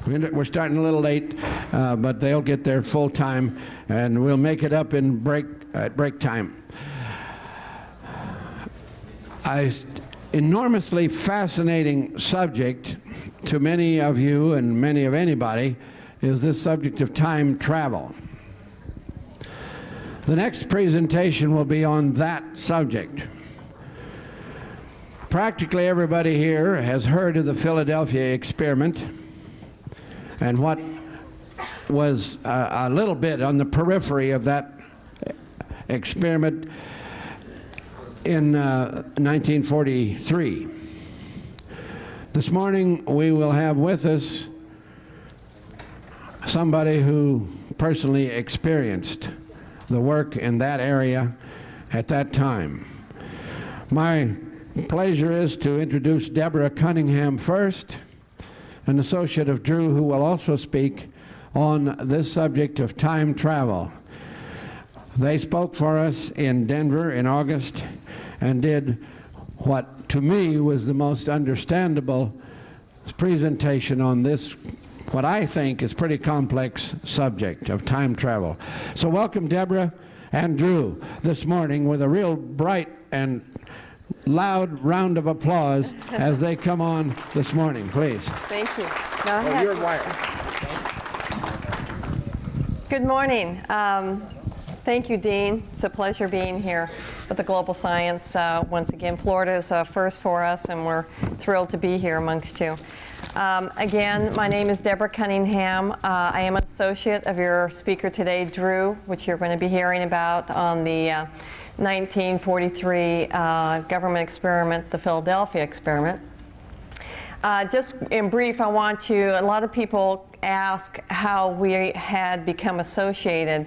We're starting a little late, but they'll get there full time, and we'll make it up in break time. Enormously fascinating subject to many of you and many of anybody is this subject of time travel. The next presentation will be on that subject. Practically everybody here has heard of the Philadephia experiment and what was a little bit on the periphery of that experiment in 1943. This morning we will have with us somebody who personally experienced the work in that area at that time. My pleasure is to introduce Deborah Cunningham first, an associate of Drue, who will also speak on this subject of time travel. They spoke for us in Denver in August and did what to me was the most understandable presentation on this, what I think is pretty complex subject of time travel. So welcome Deborah and Drue this morning with a real bright and loud round of applause as they come on this morning, please. Thank you. Go ahead. You're wired. Good morning. Thank you, Dean. It's a pleasure being here with the Global Science. Once again, Florida is first for us, and we're thrilled to be here amongst you. Again, my name is Deborah Cunningham. I am an associate of your speaker today, Drue, which you're going to be hearing about on the 1943 government experiment, the Philadephia experiment. Just in brief, a lot of people ask how we had become associated.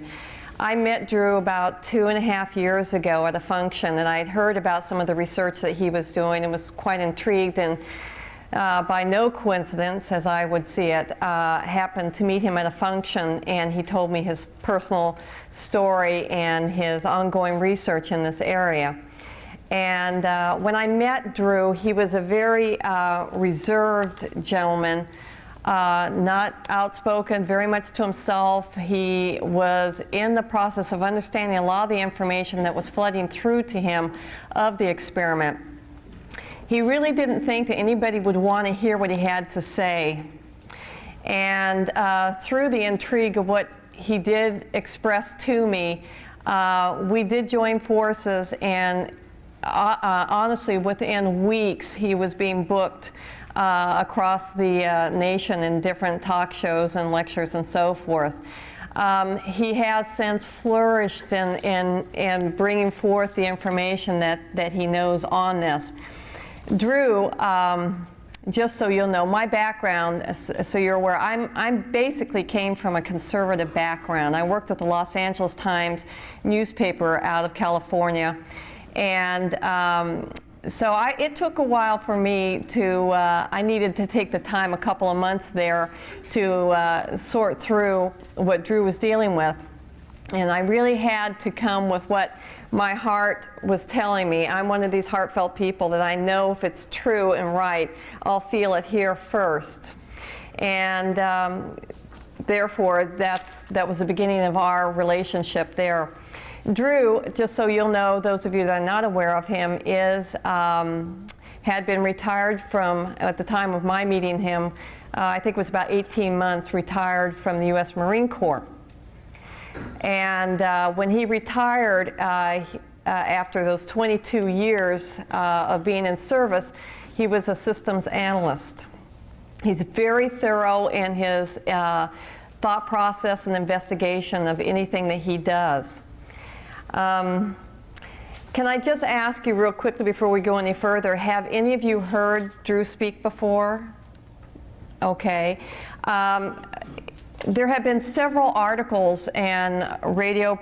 I met Drue about 2.5 years ago at a function, and I had heard about some of the research that he was doing and was quite intrigued, and by no coincidence, as I would see it, happened to meet him at a function, and he told me his personal story and his ongoing research in this area. And when I met Drue, he was a very reserved gentleman, not outspoken, very much to himself. He was in the process of understanding a lot of the information that was flooding through to him of the experiment. He really didn't think that anybody would want to hear what he had to say. And through the intrigue of what he did express to me, we did join forces, and honestly, within weeks, he was being booked across the nation in different talk shows and lectures and so forth. He has since flourished in bringing forth the information that he knows on this. Drue, just so you'll know, my background, so you're aware, I basically came from a conservative background. I worked at the Los Angeles Times newspaper out of California, and so it took a while for me to, I needed to take the time, a couple of months there, to sort through what Drue was dealing with. And I really had to come with what my heart was telling me. I'm one of these heartfelt people that I know if it's true and right, I'll feel it here first. And therefore, that was the beginning of our relationship there. Drue, just so you'll know, those of you that are not aware of him, had been retired from, at the time of my meeting him, I think it was about 18 months, retired from the U.S. Marine Corps. And when he retired, after those 22 years of being in service, he was a systems analyst. He's very thorough in his thought process and investigation of anything that he does. Can I just ask you real quickly before we go any further, have any of you heard Drue speak before? Okay. There have been several articles and radio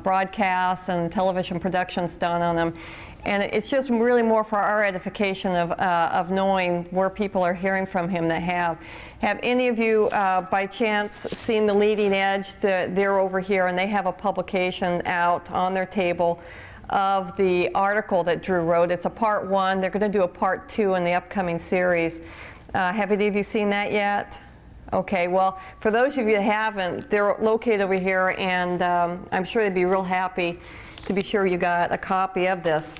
broadcasts and television productions done on him, and it's just really more for our edification of knowing where people are hearing from him that have. Have any of you, by chance, seen The Leading Edge? They're over here, and they have a publication out on their table of the article that Drue wrote. It's a part 1. They're going to do a part 2 in the upcoming series. Have any of you seen that yet? Okay, well, for those of you that haven't, they're located over here, and I'm sure they'd be real happy to be sure you got a copy of this.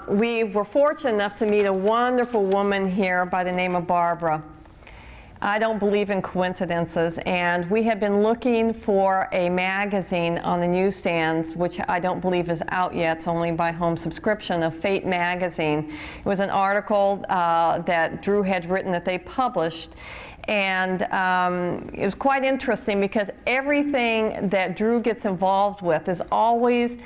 We were fortunate enough to meet a wonderful woman here by the name of Barbara. I don't believe in coincidences, and we had been looking for a magazine on the newsstands, which I don't believe is out yet. It's only by home subscription, of Fate magazine. It was an article that Drue had written that they published, and it was quite interesting because everything that Drue gets involved with is always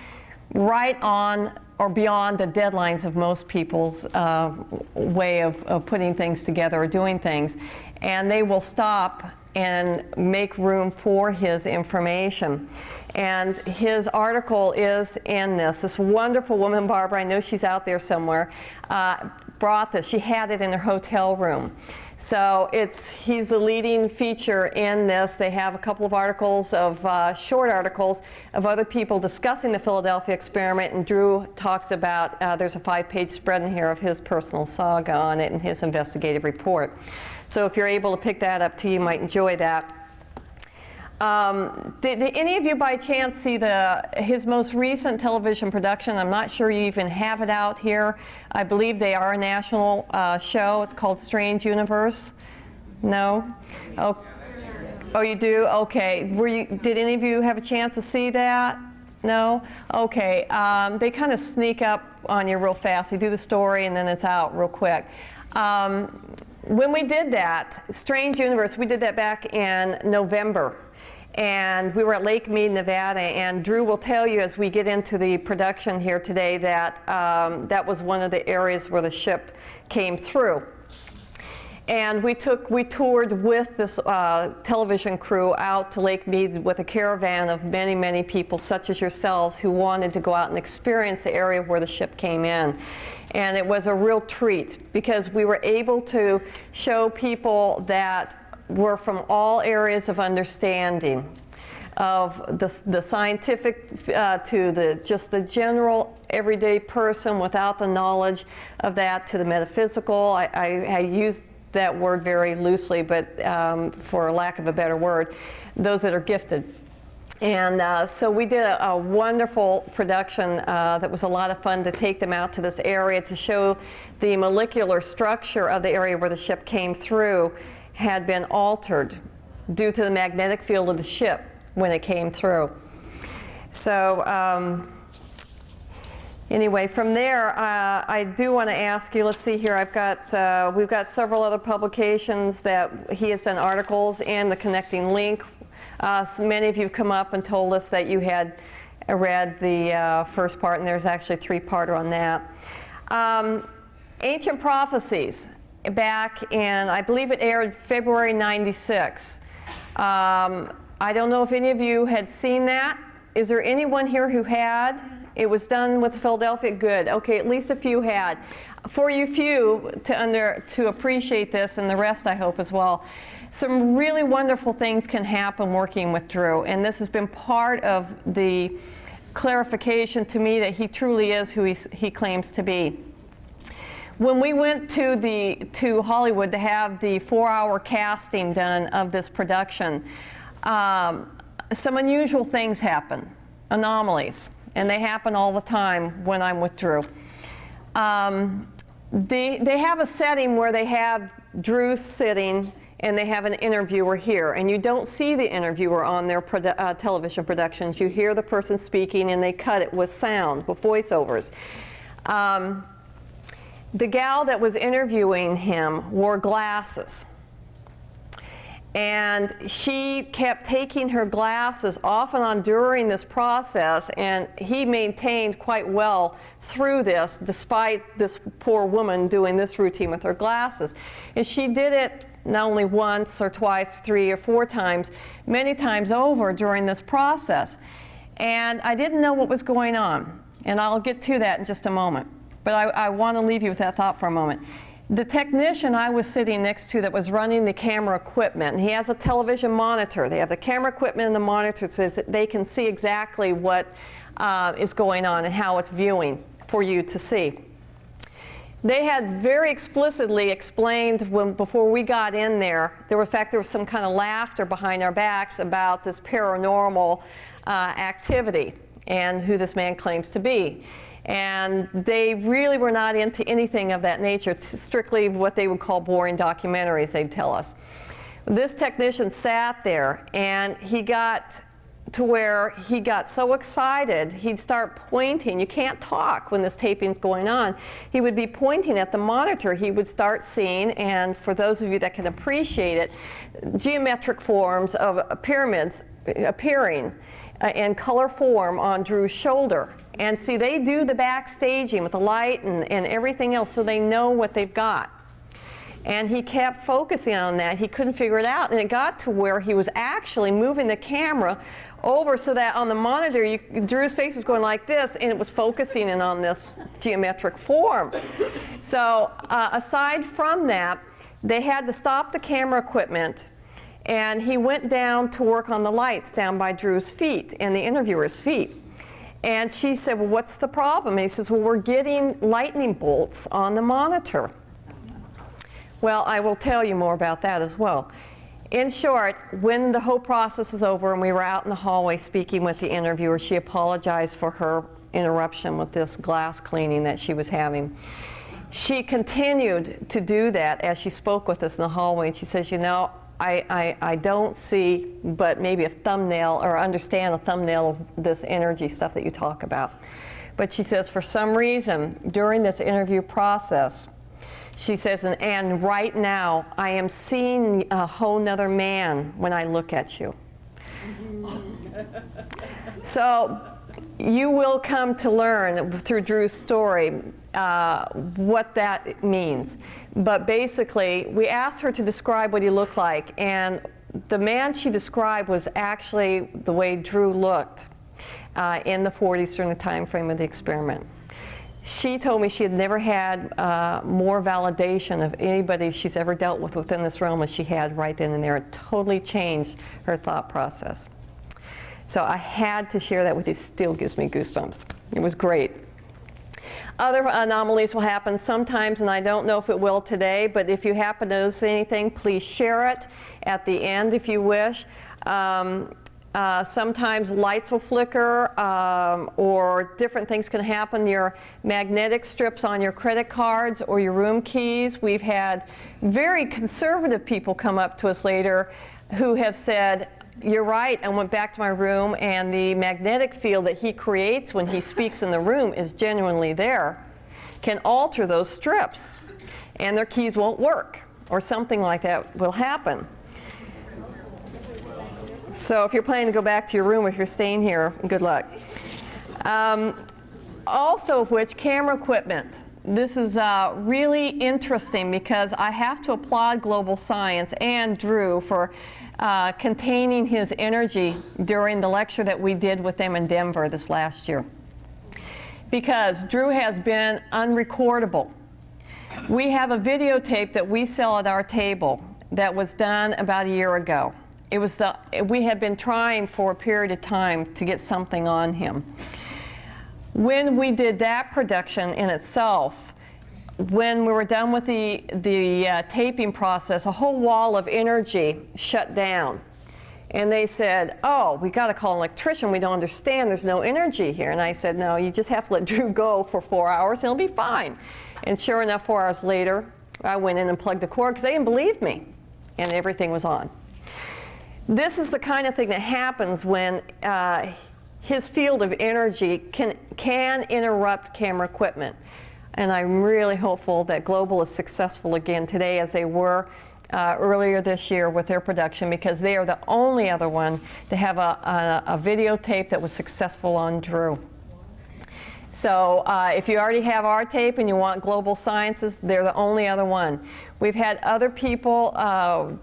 right on or beyond the deadlines of most people's way of putting things together or doing things. And they will stop and make room for his information. And his article is in this. This wonderful woman, Barbara, I know she's out there somewhere, brought this. She had it in her hotel room. So he's the leading feature in this. They have a couple of articles of short articles of other people discussing the Philadephia experiment, and Drue talks about, there's a 5-page spread in here of his personal saga on it and his investigative report. So if you're able to pick that up too, you might enjoy that. Did any of you by chance see his most recent television production? I'm not sure you even have it out here. I believe they are a national show. It's called Strange Universe. No? Oh, you do? Okay. Did any of you have a chance to see that? No? Okay. They kind of sneak up on you real fast. They do the story and then it's out real quick. When we did that, Strange Universe, we did that back in November. And we were at Lake Mead, Nevada, and Drue will tell you as we get into the production here today that that was one of the areas where the ship came through. And we toured with this television crew out to Lake Mead with a caravan of many, many people, such as yourselves, who wanted to go out and experience the area where the ship came in. And it was a real treat because we were able to show people that were from all areas of understanding, of the scientific to just the general everyday person without the knowledge of that, to the metaphysical. I use that word very loosely, but for lack of a better word, those that are gifted. And so we did a wonderful production that was a lot of fun to take them out to this area to show the molecular structure of the area where the ship came through had been altered due to the magnetic field of the ship when it came through. So anyway, from there, I do want to ask you, let's see here, we've got several other publications that he has done articles in, the connecting link. So many of you have come up and told us that you had read the first part, and there's actually a 3-parter on that. Ancient Prophecies, back in, I believe it aired February '96. I don't know if any of you had seen that. Is there anyone here who had? It was done with Philadephia. Good. Okay, at least a few had. For you few to appreciate this, and the rest I hope as well, some really wonderful things can happen working with Drue, and this has been part of the clarification to me that he truly is who he claims to be. When we went to Hollywood to have the 4-hour casting done of this production, some unusual things happen, anomalies, and they happen all the time when I'm with Drue. They have a setting where they have Drue sitting and they have an interviewer here, and you don't see the interviewer on their television productions. You hear the person speaking and they cut it with sound, with voiceovers. The gal that was interviewing him wore glasses, and she kept taking her glasses off and on during this process, and he maintained quite well through this, despite this poor woman doing this routine with her glasses. And she did it not only once or twice, 3 or 4 times, many times over during this process. And I didn't know what was going on, and I'll get to that in just a moment. But I want to leave you with that thought for a moment. The technician I was sitting next to that was running the camera equipment, and he has a television monitor. They have the camera equipment and the monitor so that they can see exactly what is going on and how it's viewing for you to see. They had very explicitly explained before we got in there, in fact, there was some kind of laughter behind our backs about this paranormal activity and who this man claims to be. And they really were not into anything of that nature, strictly what they would call boring documentaries, they'd tell us. This technician sat there, and he got to where he got so excited, he'd start pointing. You can't talk when this taping's going on. He would be pointing at the monitor. He would start seeing, and for those of you that can appreciate it, geometric forms of pyramids appearing in color form on Drue's shoulder. And see, they do the backstaging with the light and everything else so they know what they've got. And he kept focusing on that. He couldn't figure it out. And it got to where he was actually moving the camera over so that on the monitor, Drue's face was going like this, and it was focusing in on this geometric form. So aside from that, they had to stop the camera equipment, and he went down to work on the lights down by Drue's feet and the interviewer's feet. And she said, well, what's the problem? And he says, well, we're getting lightning bolts on the monitor. Well, I will tell you more about that as well. In short, when the whole process was over and we were out in the hallway speaking with the interviewer, she apologized for her interruption with this glass cleaning that she was having. She continued to do that as she spoke with us in the hallway, and she says, you know, I don't see but maybe a thumbnail or understand a thumbnail of this energy stuff that you talk about. But she says, for some reason, during this interview process, she says, and right now, I am seeing a whole nother man when I look at you. So you will come to learn through Drue's story what that means. But basically, we asked her to describe what he looked like, and the man she described was actually the way Drue looked in the 40s during the time frame of the experiment. She told me she had never had more validation of anybody she's ever dealt with within this realm as she had right then and there. It totally changed her thought process. So I had to share that with you. It still gives me goosebumps. It was great. Other anomalies will happen sometimes, and I don't know if it will today, but if you happen to notice anything, please share it at the end if you wish. Sometimes lights will flicker, or different things can happen. Your magnetic strips on your credit cards or your room keys. We've had very conservative people come up to us later who have said, you're right, I went back to my room and the magnetic field that he creates when he speaks in the room is genuinely there, can alter those strips, and their keys won't work, or something like that will happen. So if you're planning to go back to your room, if you're staying here, good luck. Also of which, camera equipment. This is really interesting because I have to applaud Global Science and Drue for containing his energy during the lecture that we did with them in Denver this last year. Because Drue has been unrecordable. We have a videotape that we sell at our table that was done about a year ago. It was we had been trying for a period of time to get something on him. When we did that production in itself, when we were done with the taping process, a whole wall of energy shut down. And they said, oh, we got to call an electrician. We don't understand. There's no energy here. And I said, no, you just have to let Drue go for 4 hours and it'll be fine. And sure enough, 4 hours later, I went in and plugged the cord because they didn't believe me. And everything was on. This is the kind of thing that happens when his field of energy can interrupt camera equipment. And I'm really hopeful that Global is successful again today as they were earlier this year with their production, because they are the only other one to have a videotape that was successful on Drue. So if you already have our tape and you want Global Sciences, they're the only other one. We've had other people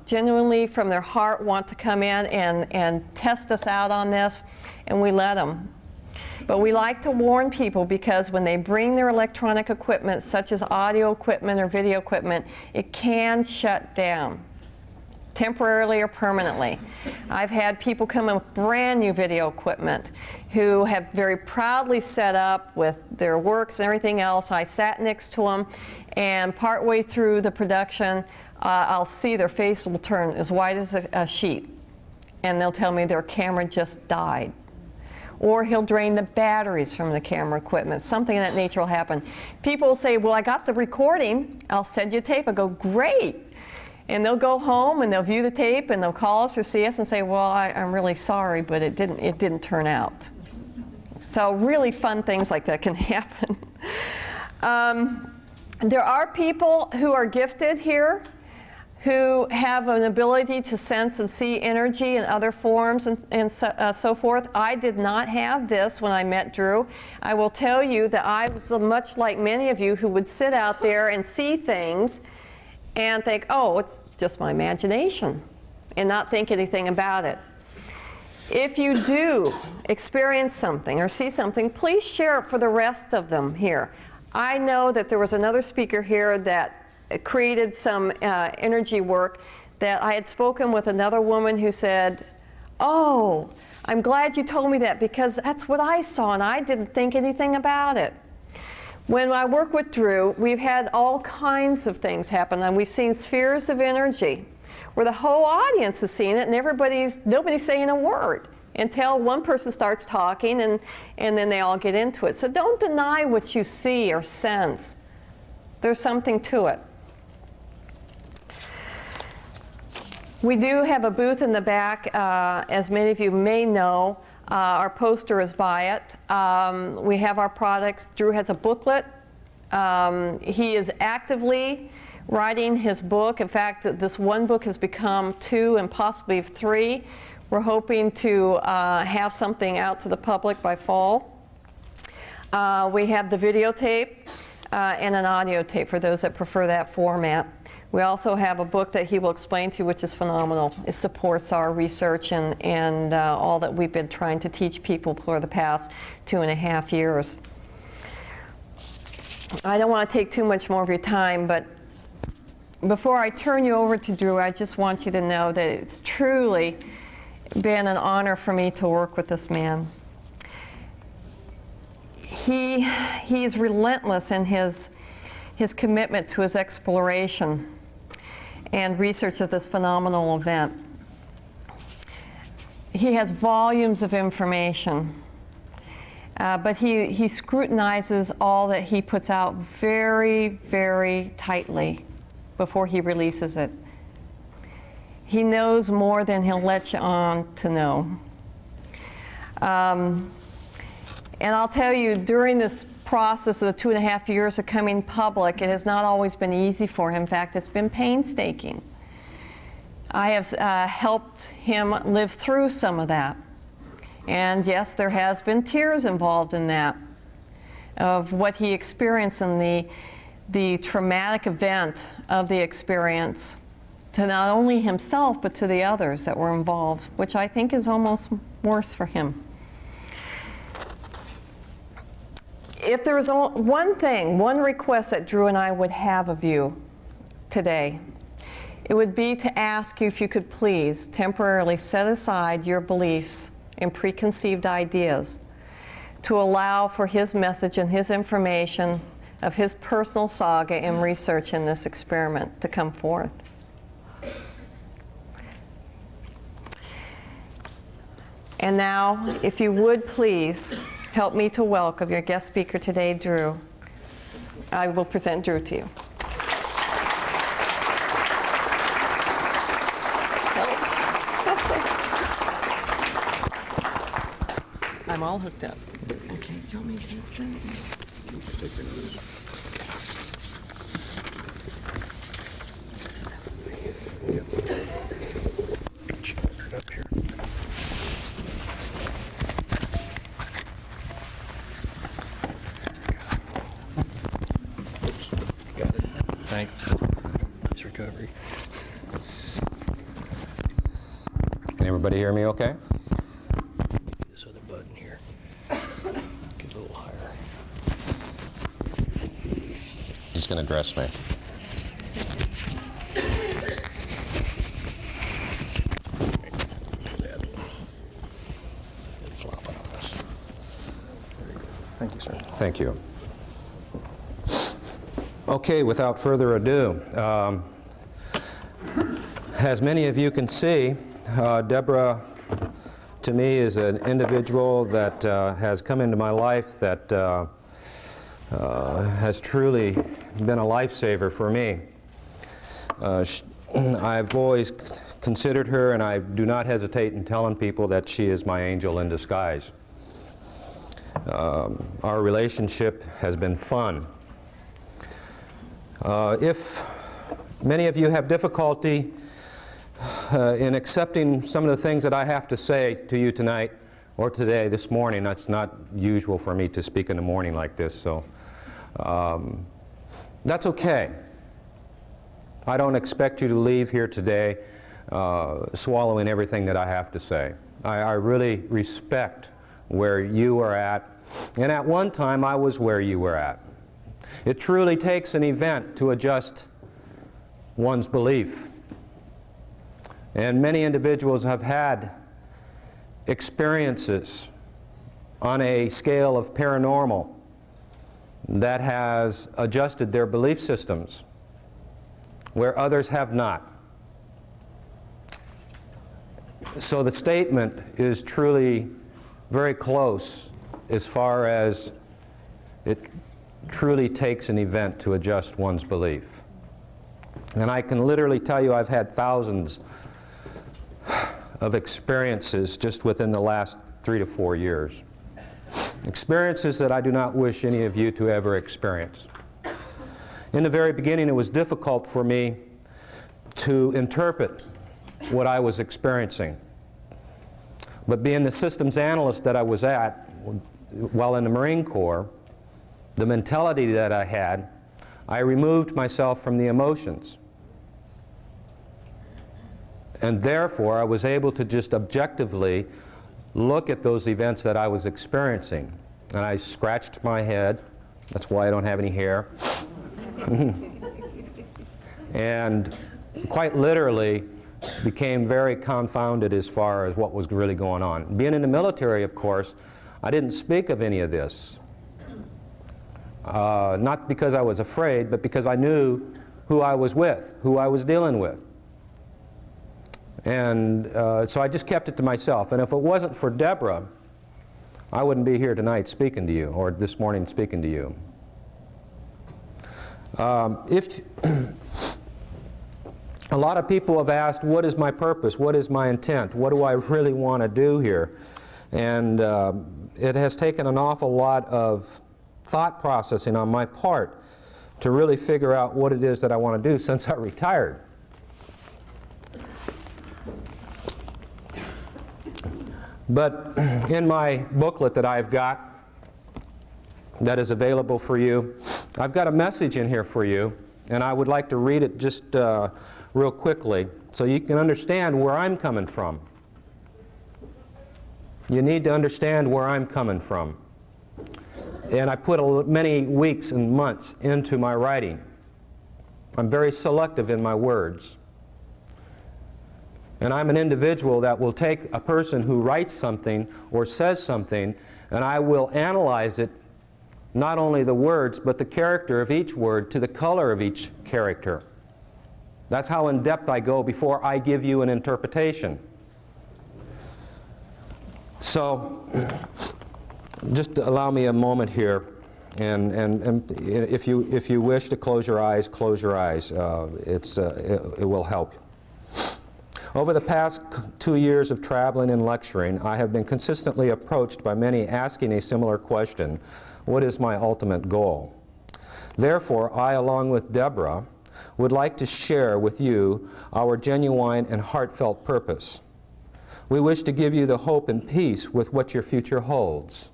genuinely from their heart want to come in and test us out on this, and we let them. But we like to warn people because when they bring their electronic equipment, such as audio equipment or video equipment, it can shut down. temporarily or permanently. I've had people come in with brand new video equipment who have very proudly set up with their works and everything else. I sat next to them, and partway through the production, I'll see their face will turn as white as a sheet, and they'll tell me their camera just died. Or he'll drain the batteries from the camera equipment. Something of that nature will happen. People will say, well, I got the recording. I'll send you a tape. I go, great. And they'll go home and they'll view the tape and they'll call us or see us and say, well, I'm really sorry, but it didn't turn out. So really fun things like that can happen. There are people who are gifted here who have an ability to sense and see energy in other forms and so forth. I did not have this when I met Drue. I will tell you that I was much like many of you who would sit out there and see things and think, oh, it's just my imagination, and not think anything about it. If you do experience something or see something, please share it for the rest of them here. I know that there was another speaker here that created some energy work that I had spoken with another woman who said, oh, I'm glad you told me that because that's what I saw and I didn't think anything about it. When I work with Drue, we've had all kinds of things happen, and we've seen spheres of energy where the whole audience is seeing it and nobody's saying a word until one person starts talking and then they all get into it. So don't deny what you see or sense. There's something to it. We do have a booth in the back, as many of you may know. Our poster is by it. We have our products. Drue has a booklet. He is actively writing his book. In fact, this one book has become 2 and possibly 3. We're hoping to have something out to the public by fall. We have the videotape and an audio tape for those that prefer that format. We also have a book that he will explain to you, which is phenomenal. It supports our research and all that we've been trying to teach people for the past 2.5 years. I don't want to take too much more of your time, but before I turn you over to Drue, I just want you to know that it's truly been an honor for me to work with this man. He's relentless in his commitment to his exploration and research of this phenomenal event. He has volumes of information, but he scrutinizes all that he puts out very, very tightly before he releases it. He knows more than he'll let you on to know. And I'll tell you, during this process of the 2.5 years of coming public, it has not always been easy for him. In fact, it's been painstaking. I have helped him live through some of that. And yes, there has been tears involved in that, of what he experienced and the traumatic event of the experience to not only himself, but to the others that were involved, which I think is almost worse for him. If there was one thing, one request that Drue and I would have of you today, it would be to ask you if you could please temporarily set aside your beliefs and preconceived ideas to allow for his message and his information of his personal saga and research in this experiment to come forth. And now, if you would please help me to welcome your guest speaker today, Drue. I will present Drue to you. I'm all hooked up. Okay, do you want me to take this? Thanks. Nice recovery. Can everybody hear me okay? This other button here. Get a little higher. He's going to dress me. Thank you, sir. Thank you. Okay, without further ado, as many of you can see, Deborah, to me, is an individual that has come into my life that has truly been a lifesaver for me. I've always considered her, and I do not hesitate in telling people that she is my angel in disguise. Our relationship has been fun. If many of you have difficulty in accepting some of the things that I have to say to you tonight or today, this morning, that's not usual for me to speak in the morning like this, so that's okay. I don't expect you to leave here today swallowing everything that I have to say. I really respect where you are at, and at one time I was where you were at. It truly takes an event to adjust one's belief. And many individuals have had experiences on a scale of paranormal that has adjusted their belief systems where others have not. So the statement is truly very close as far as it truly takes an event to adjust one's belief. And I can literally tell you I've had thousands of experiences just within the last 3 to 4 years. Experiences that I do not wish any of you to ever experience. In the very beginning, it was difficult for me to interpret what I was experiencing. But being the systems analyst that I was at while in the Marine Corps, the mentality that I had, I removed myself from the emotions. And therefore, I was able to just objectively look at those events that I was experiencing. And I scratched my head. That's why I don't have any hair. And quite literally became very confounded as far as what was really going on. Being in the military, of course, I didn't speak of any of this. Not because I was afraid, but because I knew who I was with, who I was dealing with. And so I just kept it to myself. And if it wasn't for Deborah, I wouldn't be here tonight speaking to you, or this morning speaking to you. A lot of people have asked, what is my purpose? What is my intent? What do I really want to do here? And it has taken an awful lot of thought processing on my part to really figure out what it is that I want to do since I retired. But in my booklet that I've got that is available for you, I've got a message in here for you, and I would like to read it just real quickly so you can understand where I'm coming from. You need to understand where I'm coming from. And I put many weeks and months into my writing. I'm very selective in my words. And I'm an individual that will take a person who writes something or says something, and I will analyze it, not only the words, but the character of each word to the color of each character. That's how in depth I go before I give you an interpretation. So, just allow me a moment here, and if you wish to close your eyes, close your eyes. It will help. Over the past 2 years of traveling and lecturing, I have been consistently approached by many asking a similar question: what is my ultimate goal? Therefore, I, along with Deborah, would like to share with you our genuine and heartfelt purpose. We wish to give you the hope and peace with what your future holds.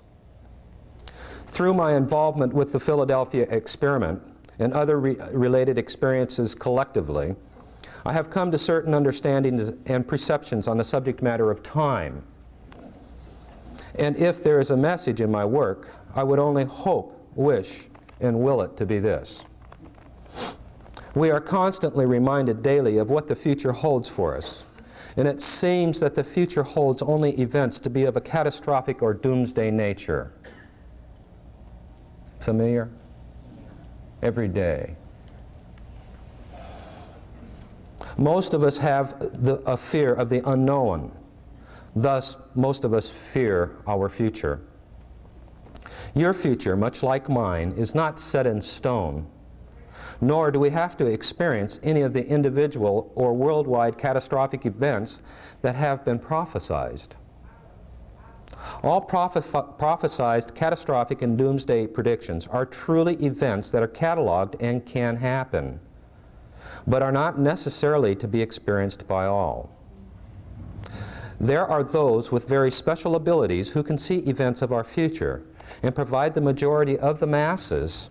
Through my involvement with the Philadephia experiment and other related experiences collectively, I have come to certain understandings and perceptions on the subject matter of time. And if there is a message in my work, I would only hope, wish, and will it to be this. We are constantly reminded daily of what the future holds for us, and it seems that the future holds only events to be of a catastrophic or doomsday nature. Familiar? Every day. Most of us have a fear of the unknown. Thus, most of us fear our future. Your future, much like mine, is not set in stone, nor do we have to experience any of the individual or worldwide catastrophic events that have been prophesied. All prophesied catastrophic and doomsday predictions are truly events that are cataloged and can happen, but are not necessarily to be experienced by all. There are those with very special abilities who can see events of our future and provide the majority of the masses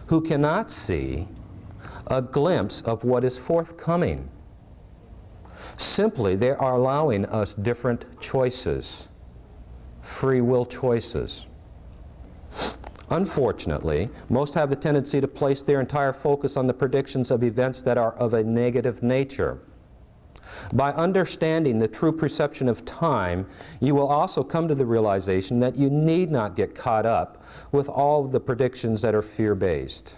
who cannot see a glimpse of what is forthcoming. Simply, they are allowing us different choices, free will choices. Unfortunately, most have the tendency to place their entire focus on the predictions of events that are of a negative nature. By understanding the true perception of time, you will also come to the realization that you need not get caught up with all of the predictions that are fear-based.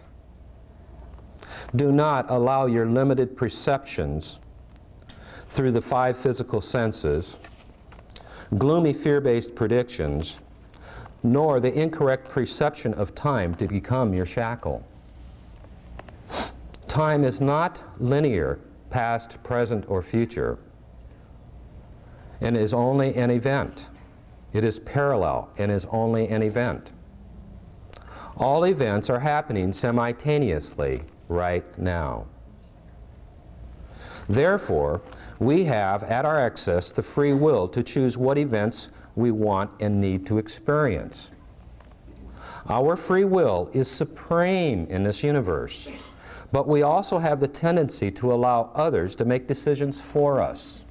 Do not allow your limited perceptions through the 5 physical senses, gloomy fear-based predictions, nor the incorrect perception of time to become your shackle. Time is not linear, past, present, or future, and is only an event. It is parallel and is only an event. All events are happening simultaneously right now. Therefore, we have at our access the free will to choose what events we want and need to experience. Our free will is supreme in this universe, but we also have the tendency to allow others to make decisions for us.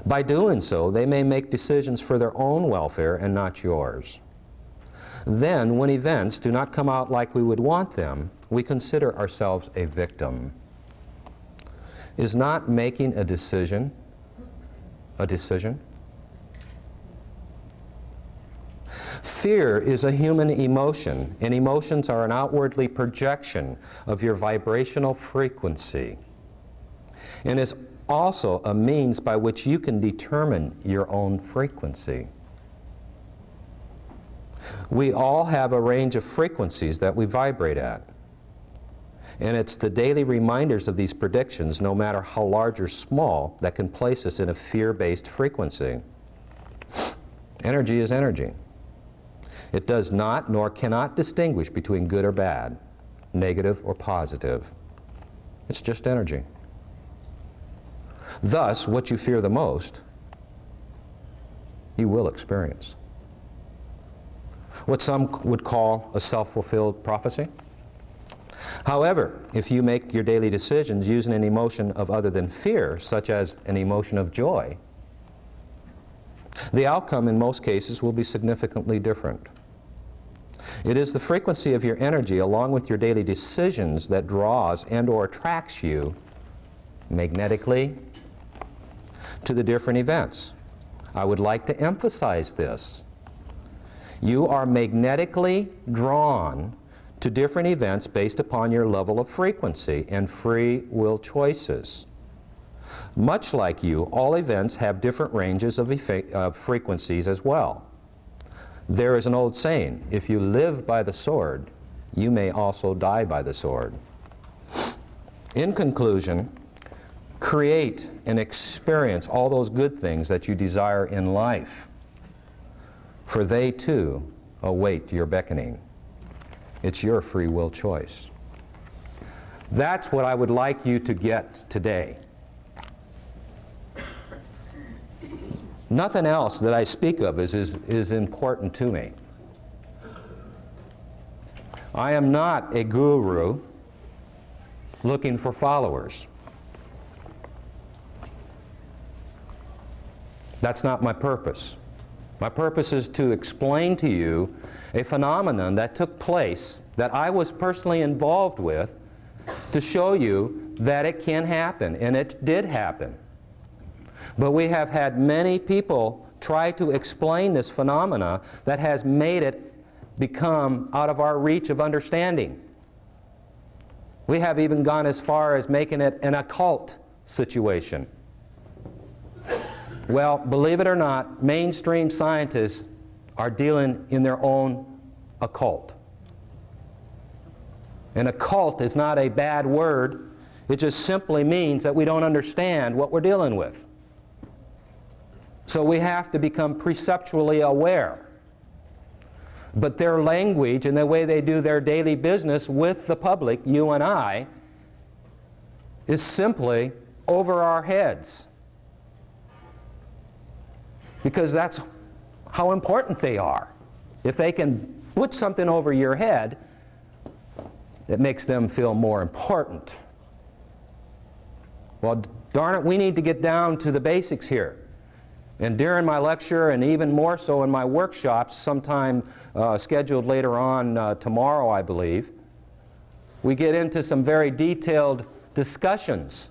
By doing so, they may make decisions for their own welfare and not yours. Then, when events do not come out like we would want them, we consider ourselves a victim. Is not making a decision a decision? Fear is a human emotion, and emotions are an outwardly projection of your vibrational frequency, and is also a means by which you can determine your own frequency. We all have a range of frequencies that we vibrate at, and it's the daily reminders of these predictions, no matter how large or small, that can place us in a fear-based frequency. Energy is energy. It does not nor cannot distinguish between good or bad, negative or positive. It's just energy. Thus, what you fear the most, you will experience. What some would call a self-fulfilled prophecy. However, if you make your daily decisions using an emotion of other than fear, such as an emotion of joy, the outcome in most cases will be significantly different. It is the frequency of your energy along with your daily decisions that draws and/or attracts you magnetically to the different events. I would like to emphasize this. You are magnetically drawn to different events based upon your level of frequency and free will choices. Much like you, all events have different ranges of frequencies as well. There is an old saying, if you live by the sword, you may also die by the sword. In conclusion, create and experience all those good things that you desire in life, for they too await your beckoning. It's your free will choice. That's what I would like you to get today. Nothing else that I speak of is important to me. I am not a guru looking for followers. That's not my purpose. My purpose is to explain to you a phenomenon that took place, that I was personally involved with, to show you that it can happen, and it did happen. But we have had many people try to explain this phenomena that has made it become out of our reach of understanding. We have even gone as far as making it an occult situation. Well, believe it or not, mainstream scientists are dealing in their own occult. An occult is not a bad word. It just simply means that we don't understand what we're dealing with. So we have to become perceptually aware. But their language and the way they do their daily business with the public, you and I, is simply over our heads. Because that's how important they are. If they can put something over your head, it makes them feel more important. Well, darn it, we need to get down to the basics here. And during my lecture, and even more so in my workshops, sometime scheduled later on tomorrow, I believe, we get into some very detailed discussions,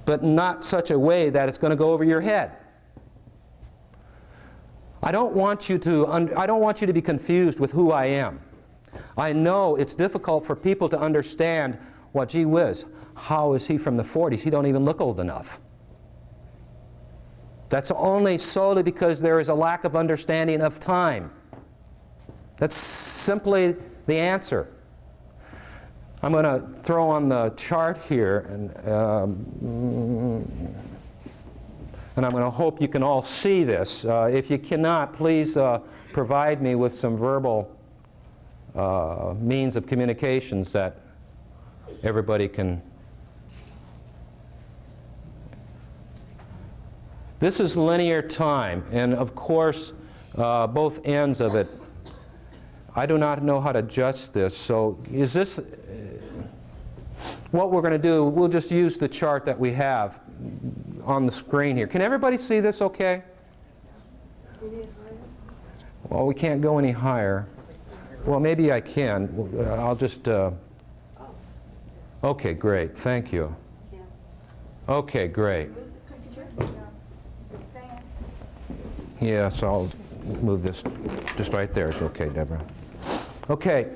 but not such a way that it's going to go over your head. I don't want you to be confused with who I am. I know it's difficult for people to understand, well, gee whiz, how is he from the 40s? He don't even look old enough. That's only solely because there is a lack of understanding of time. That's simply the answer. I'm going to throw on the chart here, and I'm going to hope you can all see this. If you cannot, please provide me with some verbal means of communications that everybody can. This is linear time, and of course, both ends of it. I do not know how to adjust this, so is this, what we're going to do, we'll just use the chart that we have on the screen here. Can everybody see this okay? Well, we can't go any higher. Well, maybe I can. I'll just, okay, great, thank you. Okay, great. Yeah, so I'll move this just right there. It's okay, Deborah. Okay.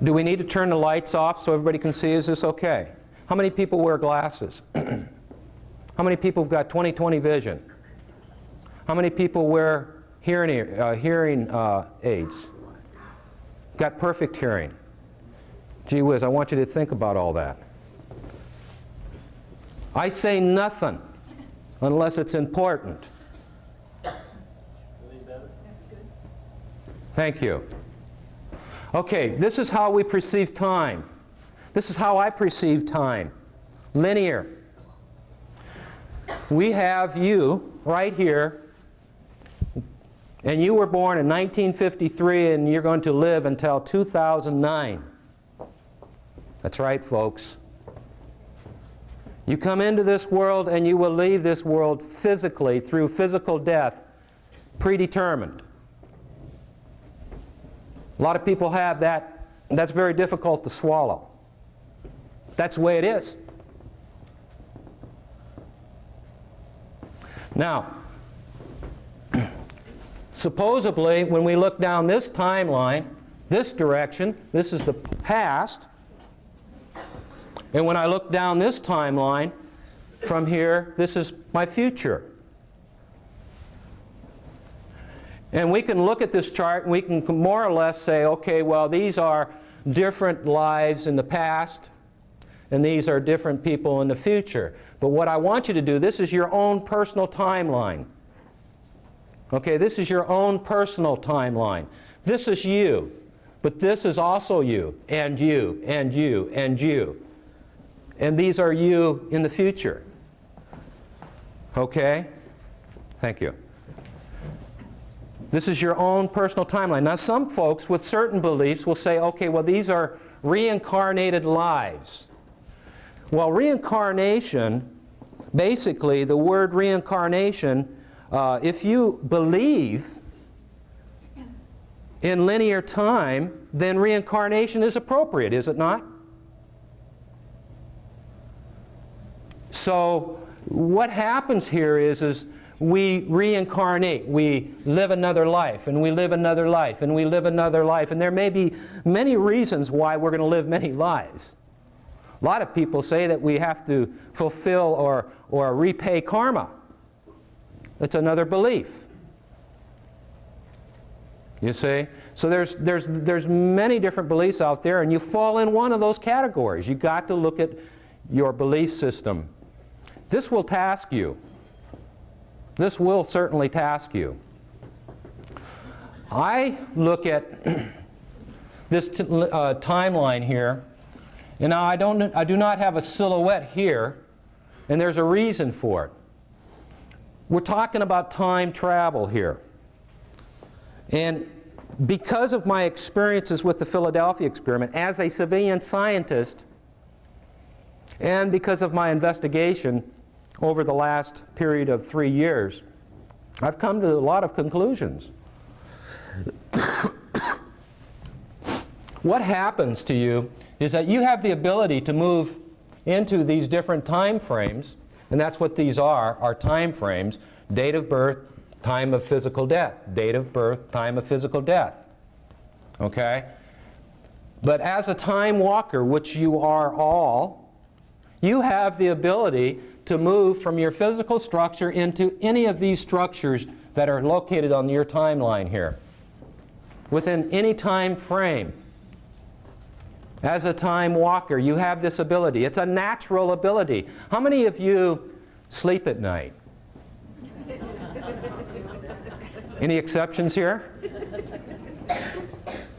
Do we need to turn the lights off so everybody can see? Is this okay? How many people wear glasses? How many people have got 20/20 vision? How many people wear hearing aids? Got perfect hearing? Gee whiz, I want you to think about all that. I say nothing unless it's important. Thank you. Okay, this is how we perceive time. This is how I perceive time. Linear. We have you right here, and you were born in 1953, and you're going to live until 2009. That's right, folks. You come into this world and you will leave this world physically through physical death, predetermined. A lot of people have that, and that's very difficult to swallow. That's the way it is. Now, supposedly, when we look down this timeline, this direction, this is the past. And when I look down this timeline, from here, this is my future. And we can look at this chart and we can more or less say, okay, well, these are different lives in the past, and these are different people in the future. But what I want you to do, this is your own personal timeline. Okay, this is your own personal timeline. This is you, but this is also you, and you, and you, and you. And these are you in the future. Okay? Thank you. This is your own personal timeline. Now, some folks with certain beliefs will say, okay, well, these are reincarnated lives. Well, reincarnation, basically, the word reincarnation, if you believe in linear time, then reincarnation is appropriate, is it not? So what happens here is we reincarnate. We live another life, and we live another life, and we live another life. And there may be many reasons why we're going to live many lives. A lot of people say that we have to fulfill or repay karma. That's another belief. You see? So there's many different beliefs out there, and you fall in one of those categories. You've got to look at your belief system. This will task you. This will certainly task you. I look at this timeline here, and now I do not have a silhouette here, and there's a reason for it. We're talking about time travel here. And because of my experiences with the Philadephia experiment as a civilian scientist, and because of my investigation over the last period of 3 years, I've come to a lot of conclusions. What happens to you is that you have the ability to move into these different time frames, and that's what these are time frames: date of birth, time of physical death, date of birth, time of physical death. Okay? But as a time walker, which you are all, you have the ability to move from your physical structure into any of these structures that are located on your timeline here, within any time frame. As a time walker, you have this ability. It's a natural ability. How many of you sleep at night? Any exceptions here?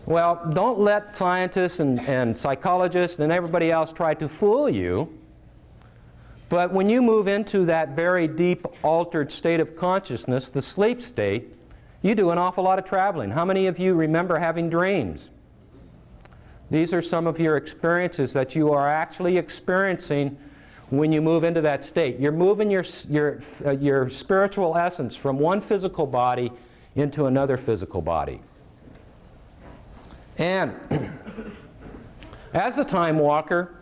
Well, don't let scientists and psychologists and everybody else try to fool you. But when you move into that very deep, altered state of consciousness, the sleep state, you do an awful lot of traveling. How many of you remember having dreams? These are some of your experiences that you are actually experiencing when you move into that state. You're moving your spiritual essence from one physical body into another physical body. And as a time walker,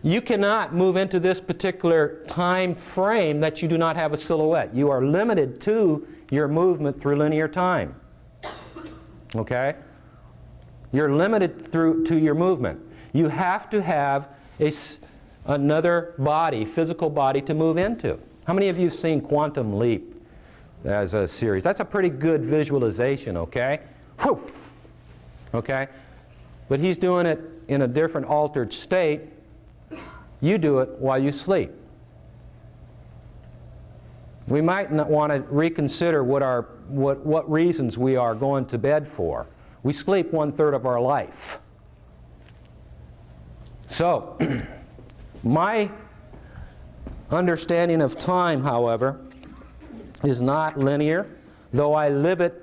you cannot move into this particular time frame that you do not have a silhouette. You are limited to your movement through linear time. Okay? You're limited to your movement. You have to have another body, physical body, to move into. How many of you have seen Quantum Leap as a series? That's a pretty good visualization, okay? Whew. Okay? But he's doing it in a different altered state. You do it while you sleep. We might not want to reconsider what reasons we are going to bed for. We sleep 1/3 of our life. So, my understanding of time, however, is not linear, though I live it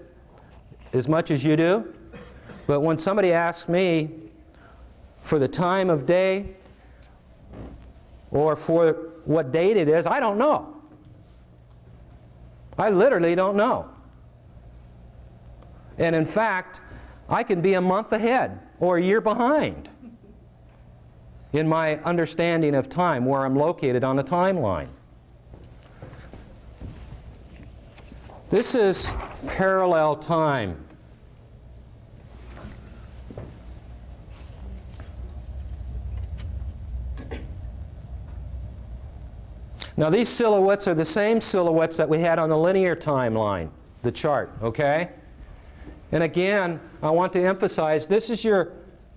as much as you do. But when somebody asks me for the time of day or for what date it is, I don't know. I literally don't know. And in fact, I can be a month ahead or a year behind in my understanding of time, where I'm located on the timeline. This is parallel time. Now these silhouettes are the same silhouettes that we had on the linear timeline, the chart, okay? And again, I want to emphasize, this is your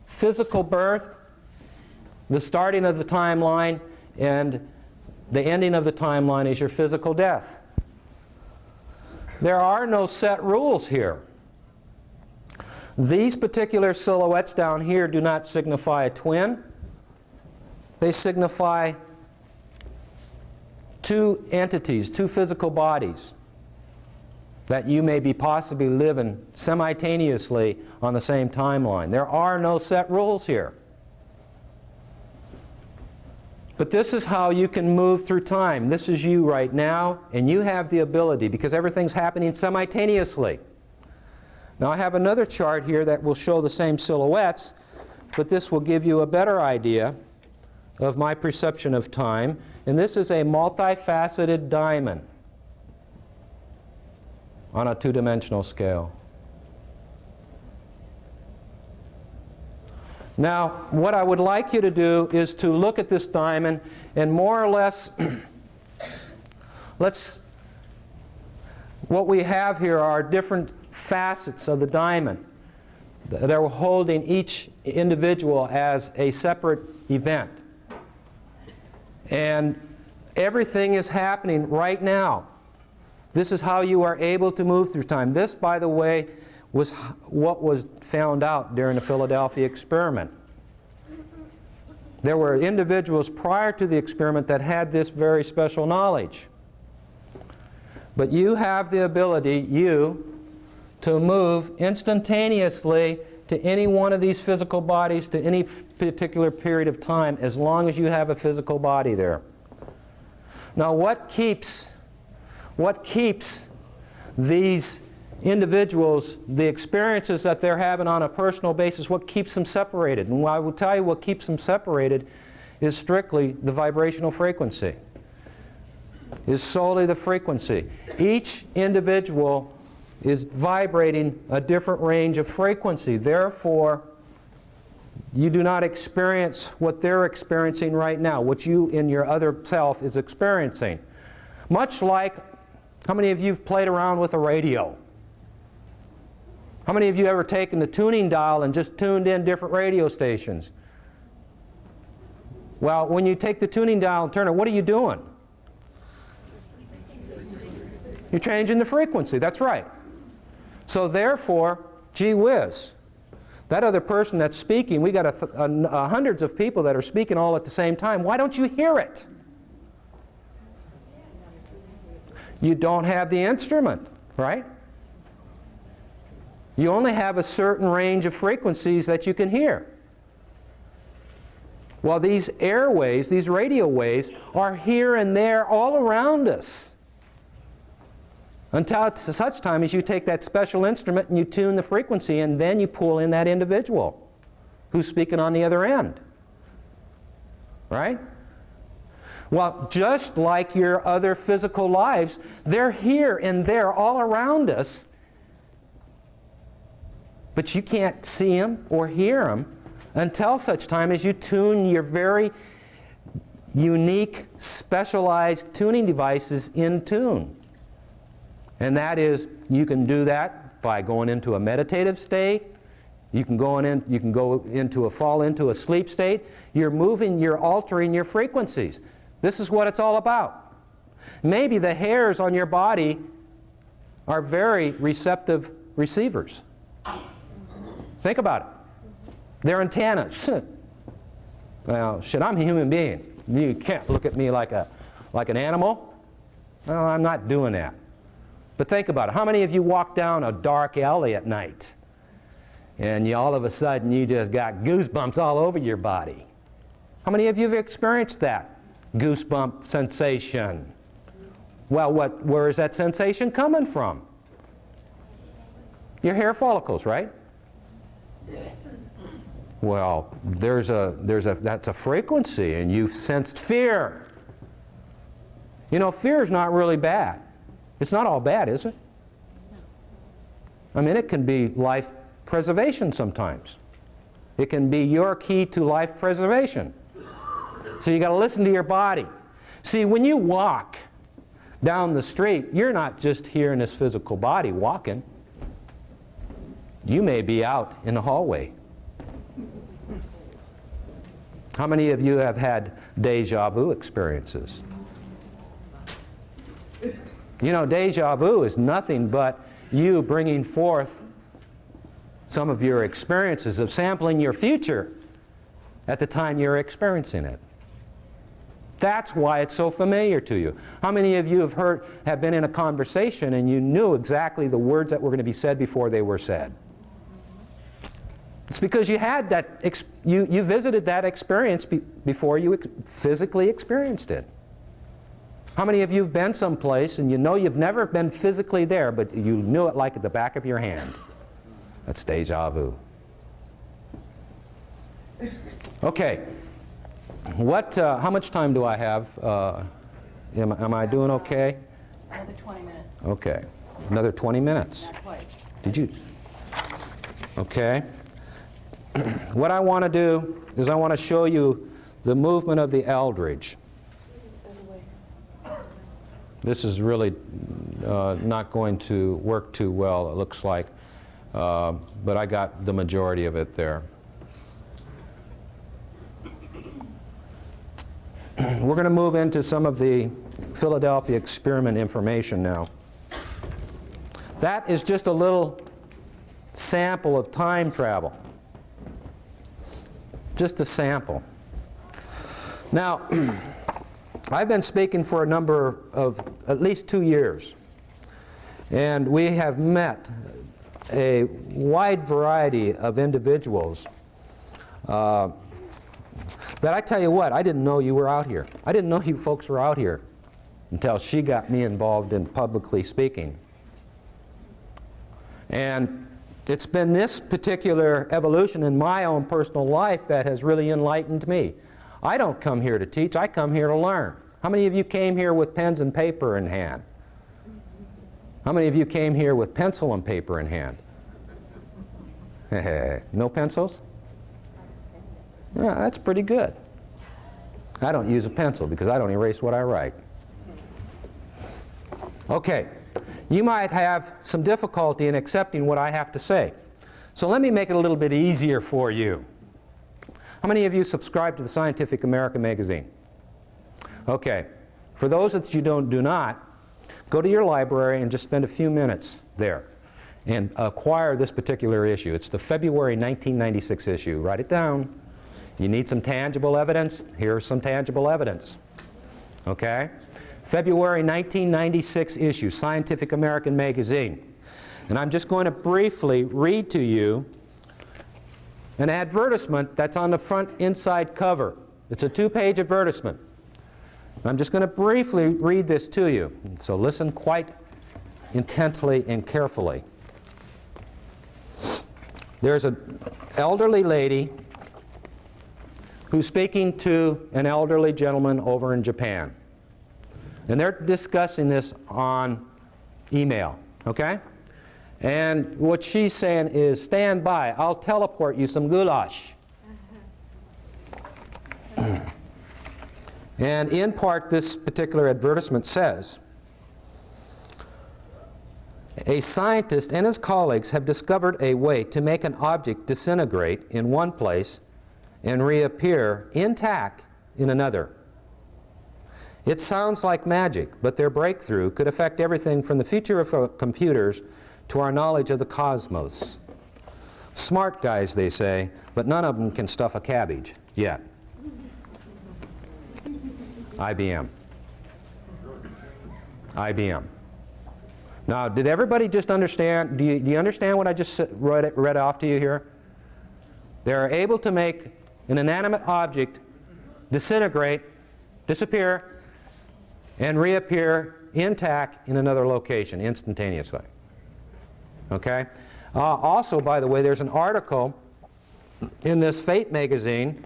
physical birth, the starting of the timeline, and the ending of the timeline is your physical death. There are no set rules here. These particular silhouettes down here do not signify a twin. They signify two entities, two physical bodies that you may be possibly living simultaneously on the same timeline. There are no set rules here. But this is how you can move through time. This is you right now, and you have the ability, because everything's happening simultaneously. Now I have another chart here that will show the same silhouettes, but this will give you a better idea of my perception of time. And this is a multifaceted diamond. on a two-dimensional scale. Now, what I would like you to do is to look at this diamond and more or less, what we have here are different facets of the diamond that are holding each individual as a separate event. And everything is happening right now. This is how you are able to move through time. This, by the way, was what was found out during the Philadephia experiment. There were individuals prior to the experiment that had this very special knowledge. But you have the ability, to move instantaneously to any one of these physical bodies to any particular period of time as long as you have a physical body there. Now, what keeps these individuals, the experiences that they're having on a personal basis, what keeps them separated? And I will tell you what keeps them separated is strictly the vibrational frequency, is solely the frequency. Each individual is vibrating a different range of frequency. Therefore, you do not experience what they're experiencing right now, what you in your other self is experiencing. Much like, how many of you have played around with a radio? How many of you ever taken the tuning dial and just tuned in different radio stations? Well, when you take the tuning dial and turn it, what are you doing? You're changing the frequency, that's right. So therefore, gee whiz, that other person that's speaking, we got hundreds of people that are speaking all at the same time. Why don't you hear it? You don't have the instrument, right? You only have a certain range of frequencies that you can hear. Well, these airwaves, these radio waves, are here and there all around us, until such time as you take that special instrument and you tune the frequency, and then you pull in that individual who's speaking on the other end. Right? Well, just like your other physical lives, they're here and there all around us, but you can't see them or hear them until such time as you tune your very unique, specialized tuning devices in tune. And that is, you can do that by going into a meditative state. You can fall into a sleep state. You're moving, you're altering your frequencies. This is what it's all about. Maybe the hairs on your body are very receptive receivers. Think about it. They're antennas. Well, shit, I'm a human being. You can't look at me like an animal. No, I'm not doing that. But think about it. How many of you walk down a dark alley at night and all of a sudden you just got goosebumps all over your body? How many of you have experienced that goosebump sensation? Well, where is that sensation coming from? Your hair follicles, right? Well, that's a frequency, and you've sensed fear. You know, fear is not really bad. It's not all bad, is it? I mean, it can be life preservation sometimes. It can be your key to life preservation. So you got to listen to your body. See, when you walk down the street, you're not just here in this physical body walking. You may be out in the hallway. How many of you have had deja vu experiences? You know, deja vu is nothing but you bringing forth some of your experiences of sampling your future at the time you're experiencing it. That's why it's so familiar to you. How many of you have been in a conversation and you knew exactly the words that were going to be said before they were said? It's because you had that, you visited that experience before you physically experienced it. How many of you have been someplace and you know you've never been physically there, but you knew it like at the back of your hand? That's deja vu. Okay. How much time do I have? Am I doing okay? Another 20 minutes. Okay. Another 20 minutes. Did you? Okay. What I want to do is I want to show you the movement of the Eldridge. This is really not going to work too well, it looks like, but I got the majority of it there. We're going to move into some of the Philadephia experiment information now. That is just a little sample of time travel. Just a sample. Now, I've been speaking for a number of at least 2 years, and we have met a wide variety of individuals that I tell you what, I didn't know you were out here. I didn't know you folks were out here until she got me involved in publicly speaking. And it's been this particular evolution in my own personal life that has really enlightened me. I don't come here to teach, I come here to learn. How many of you came here with pens and paper in hand? How many of you came here with pencil and paper in hand? No pencils? Yeah, that's pretty good. I don't use a pencil because I don't erase what I write. Okay, you might have some difficulty in accepting what I have to say. So let me make it a little bit easier for you. How many of you subscribe to the Scientific American magazine? Okay, for those that you do not, go to your library and just spend a few minutes there and acquire this particular issue. It's the February 1996 issue. Write it down. You need some tangible evidence? Here's some tangible evidence. Okay? February 1996 issue, Scientific American magazine. And I'm just going to briefly read to you an advertisement that's on the front inside cover. It's a 2-page advertisement. I'm just going to briefly read this to you. So listen quite intently and carefully. There's an elderly lady who's speaking to an elderly gentleman over in Japan. And they're discussing this on email, okay? And what she's saying is, stand by, I'll teleport you some goulash. And in part, this particular advertisement says, a scientist and his colleagues have discovered a way to make an object disintegrate in one place and reappear intact in another. It sounds like magic, but their breakthrough could affect everything from the future of computers to our knowledge of the cosmos. Smart guys, they say, but none of them can stuff a cabbage yet. IBM. IBM. Now, did everybody just understand? Do you understand what I just read off to you here? They're able to make an inanimate object disintegrate, disappear, and reappear intact in another location instantaneously. Okay? Also, by the way, there's an article in this Fate magazine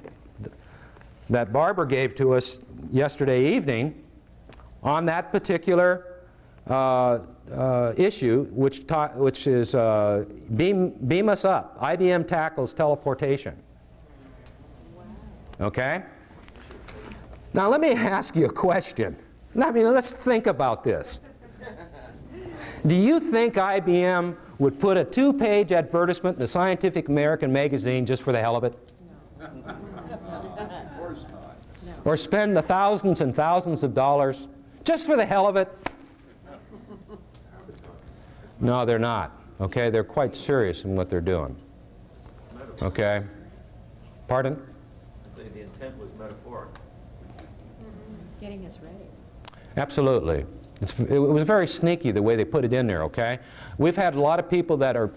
that Barbara gave to us yesterday evening on that particular issue, which is Beam Us Up. IBM tackles teleportation. Okay? Now let me ask you a question. I mean, let's think about this. Do you think IBM would put a 2-page advertisement in the Scientific American magazine just for the hell of it? No. Of course not. No. Or spend the thousands and thousands of dollars just for the hell of it? No, they're not. Okay? They're quite serious in what they're doing. Okay? Pardon? I say the intent was metaphoric. Getting us ready. Absolutely. It was very sneaky the way they put it in there, okay? We've had a lot of people that are,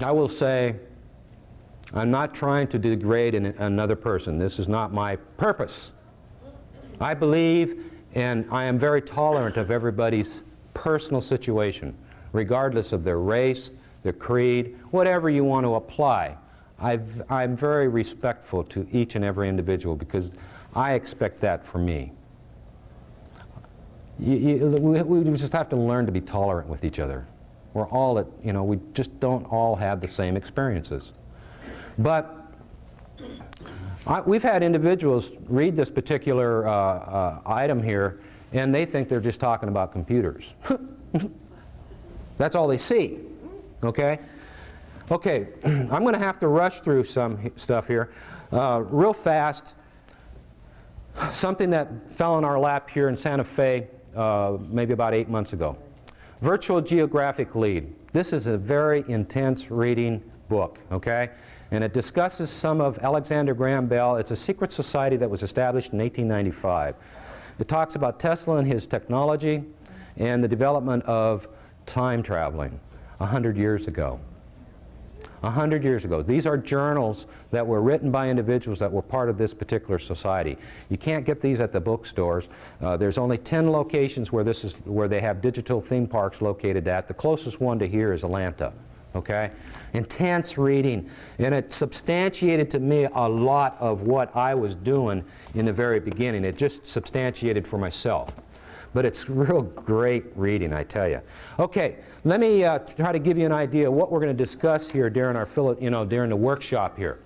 I will say, I'm not trying to degrade another person. This is not my purpose. I believe and I am very tolerant of everybody's personal situation, regardless of their race, their creed, whatever you want to apply. I'm very respectful to each and every individual because I expect that from me. we just have to learn to be tolerant with each other. We're all at, you know, we just don't all have the same experiences. But we've had individuals read this particular item here, and they think they're just talking about computers. That's all they see, okay? Okay, I'm going to have to rush through some stuff here. Real fast, something that fell in our lap here in Santa Fe maybe about 8 months ago. Virtual Geographic Lead. This is a very intense reading book, okay? And it discusses some of Alexander Graham Bell. It's a secret society that was established in 1895. It talks about Tesla and his technology and the development of time traveling 100 years ago. 100 years ago. These are journals that were written by individuals that were part of this particular society. You can't get these at the bookstores. There's only 10 locations where they have digital theme parks located at. The closest one to here is Atlanta. Okay? Intense reading. And it substantiated to me a lot of what I was doing in the very beginning. It just substantiated for myself. But it's real great reading, I tell you. Okay, let me try to give you an idea of what we're going to discuss here during our, during the workshop here.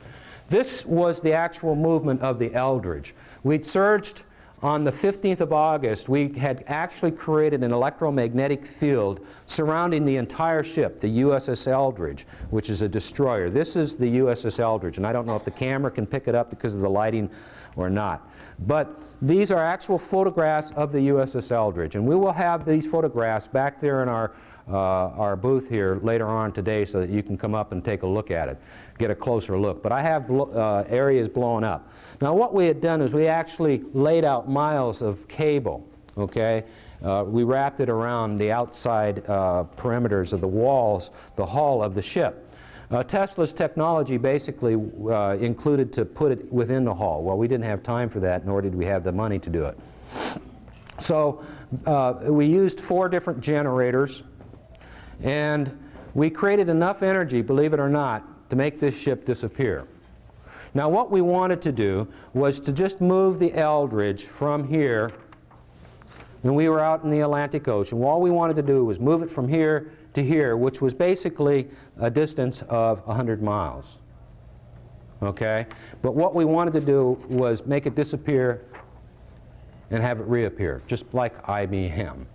This was the actual movement of the Eldridge. We'd surged on the 15th of August. We had actually created an electromagnetic field surrounding the entire ship, the USS Eldridge, which is a destroyer. This is the USS Eldridge, and I don't know if the camera can pick it up because of the lighting or not. But these are actual photographs of the USS Eldridge, and we will have these photographs back there in our booth here later on today so that you can come up and take a look at it, get a closer look. But I have areas blown up. Now what we had done is we actually laid out miles of cable, okay? We wrapped it around the outside perimeters of the walls, the hull of the ship. Tesla's technology basically included to put it within the hull. Well, we didn't have time for that, nor did we have the money to do it. So we used 4 different generators, and we created enough energy, believe it or not, to make this ship disappear. Now what we wanted to do was to just move the Eldridge from here, and we were out in the Atlantic Ocean. All we wanted to do was move it from here to here, which was basically a distance of 100 miles. Okay? But what we wanted to do was make it disappear and have it reappear, just like IBM.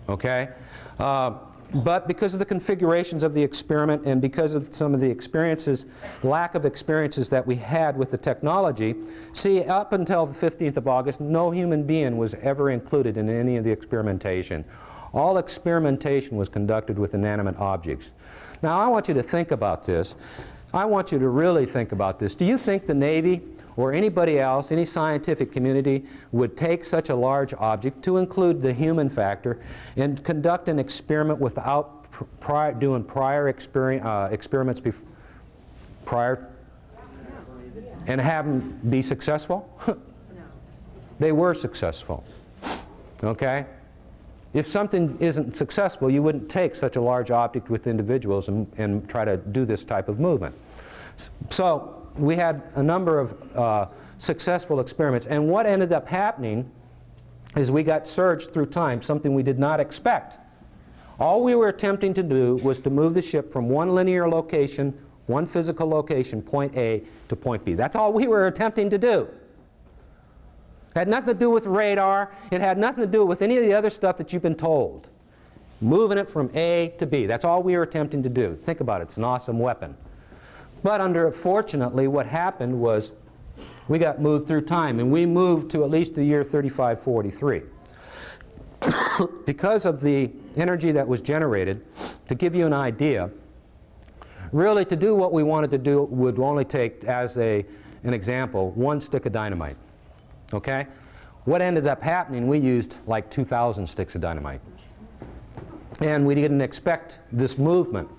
Okay? But because of the configurations of the experiment and because of some of the experiences, lack of experiences that we had with the technology, see, up until the 15th of August, no human being was ever included in any of the experimentation. All experimentation was conducted with inanimate objects. Now I want you to think about this. I want you to really think about this. Do you think the Navy or anybody else, any scientific community, would take such a large object, to include the human factor, and conduct an experiment without doing prior experiments prior, and have them be successful? They were successful. Okay? If something isn't successful, you wouldn't take such a large object with individuals and try to do this type of movement. So we had a number of successful experiments, and what ended up happening is we got surged through time, something we did not expect. All we were attempting to do was to move the ship from one linear location, one physical location, point A to point B. That's all we were attempting to do. It had nothing to do with radar. It had nothing to do with any of the other stuff that you've been told. Moving it from A to B. That's all we were attempting to do. Think about it. It's an awesome weapon. But unfortunately, what happened was we got moved through time, and we moved to at least the year 3543. Because of the energy that was generated, to give you an idea, really to do what we wanted to do would only take, as an example, 1 stick of dynamite. Okay? What ended up happening, we used like 2,000 sticks of dynamite. And we didn't expect this movement.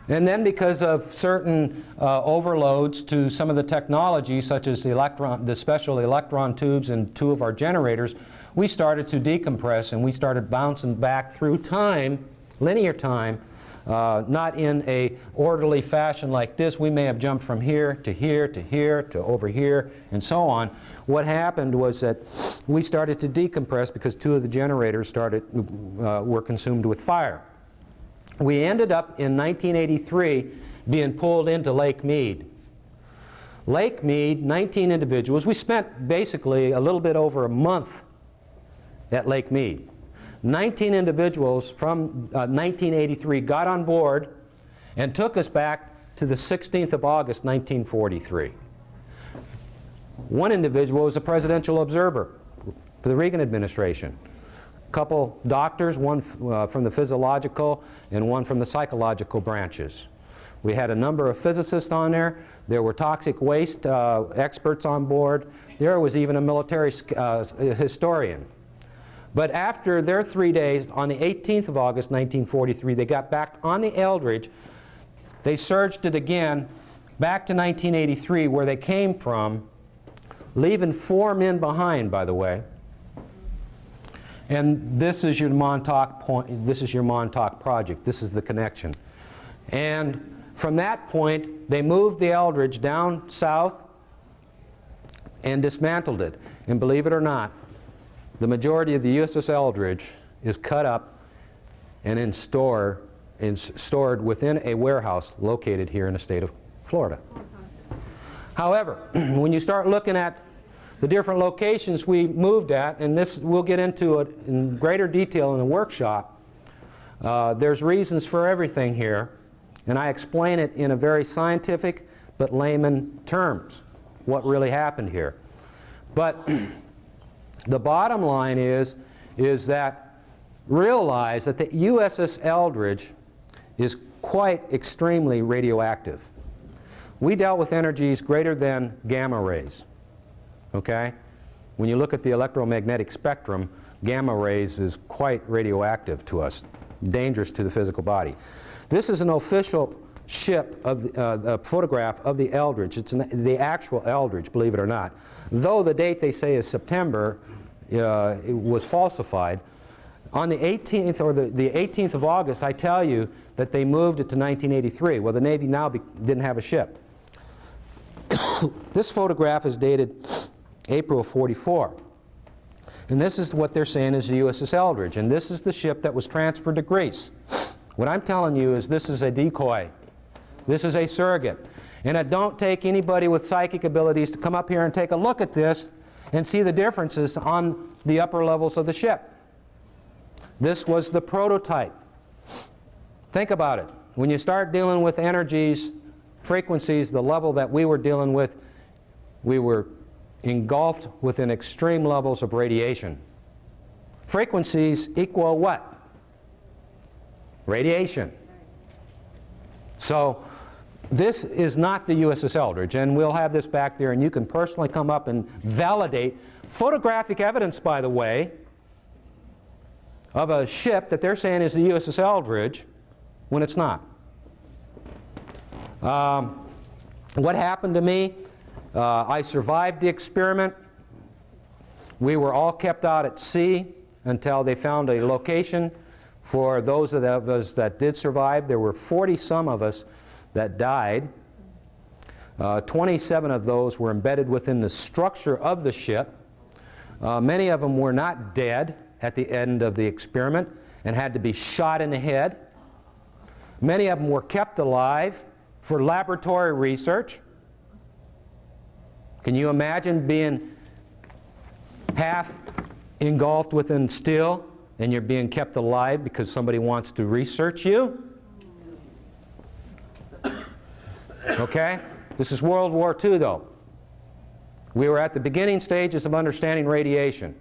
And then because of certain overloads to some of the technology, such as the special electron tubes in 2 of our generators, we started to decompress, and we started bouncing back through time, linear time, not in a orderly fashion like this. We may have jumped from here to here to here to over here and so on. What happened was that we started to decompress because 2 of the generators were consumed with fire. We ended up in 1983 being pulled into Lake Mead. Lake Mead, 19 individuals. We spent basically a little bit over a month at Lake Mead. 19 individuals from 1983 got on board and took us back to the 16th of August, 1943. One individual was a presidential observer for the Reagan administration. A couple doctors, one from the physiological and one from the psychological branches. We had a number of physicists on there. There were toxic waste experts on board. There was even a military historian. But after their 3 days, on the 18th of August, 1943, they got back on the Eldridge. They surged it again back to 1983, where they came from, leaving 4 men behind, by the way. And this is your Montauk point. This is your Montauk project. This is the connection. And from that point, they moved the Eldridge down south and dismantled it. And believe it or not, the majority of the USS Eldridge is cut up and stored within a warehouse located here in the state of Florida. However, when you start looking at the different locations we moved at, and this we'll get into it in greater detail in the workshop, there's reasons for everything here, and I explain it in a very scientific but layman terms, what really happened here. But the bottom line is that realize that the USS Eldridge is quite extremely radioactive. We dealt with energies greater than gamma rays. Okay? When you look at the electromagnetic spectrum, gamma rays is quite radioactive to us, dangerous to the physical body. This is an official ship of a photograph of the Eldridge. It's the actual Eldridge, believe it or not. Though the date they say is September, it was falsified. On the 18th or the 18th of August, I tell you that they moved it to 1983. Well, the Navy now didn't have a ship. This photograph is dated April of '44. And this is what they're saying is the USS Eldridge. And this is the ship that was transferred to Greece. What I'm telling you is this is a decoy. This is a surrogate. And it don't take anybody with psychic abilities to come up here and take a look at this and see the differences on the upper levels of the ship. This was the prototype. Think about it. When you start dealing with energies, frequencies, the level that we were dealing with, we were engulfed within extreme levels of radiation. Frequencies equal what? Radiation. So this is not the USS Eldridge, and we'll have this back there, and you can personally come up and validate photographic evidence, by the way, of a ship that they're saying is the USS Eldridge when it's not. What happened to me? I survived the experiment. We were all kept out at sea until they found a location for those of us that did survive. There were 40-some of us that died. 27 of those were embedded within the structure of the ship. Many of them were not dead at the end of the experiment and had to be shot in the head. Many of them were kept alive for laboratory research. Can you imagine being half engulfed within steel and you're being kept alive because somebody wants to research you? Okay? This is World War II, though. We were at the beginning stages of understanding radiation.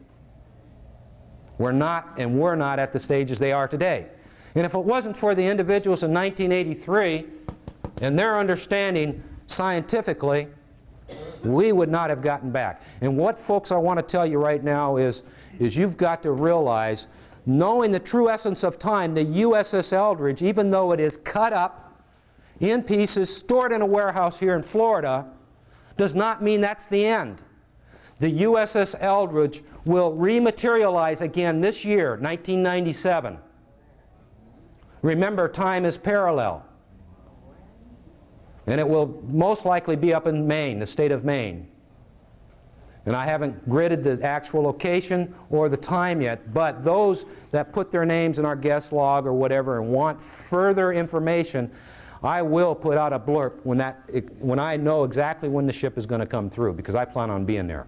We're not at the stages they are today. And if it wasn't for the individuals in 1983 and their understanding scientifically, we would not have gotten back. And what, folks, I want to tell you right now is you've got to realize, knowing the true essence of time, the USS Eldridge, even though it is cut up in pieces, stored in a warehouse here in Florida, does not mean that's the end. The USS Eldridge will rematerialize again this year, 1997. Remember, time is parallel. And it will most likely be up in Maine, the state of Maine. And I haven't gridded the actual location or the time yet, but those that put their names in our guest log or whatever and want further information, I will put out a blurb when I know exactly when the ship is going to come through, because I plan on being there.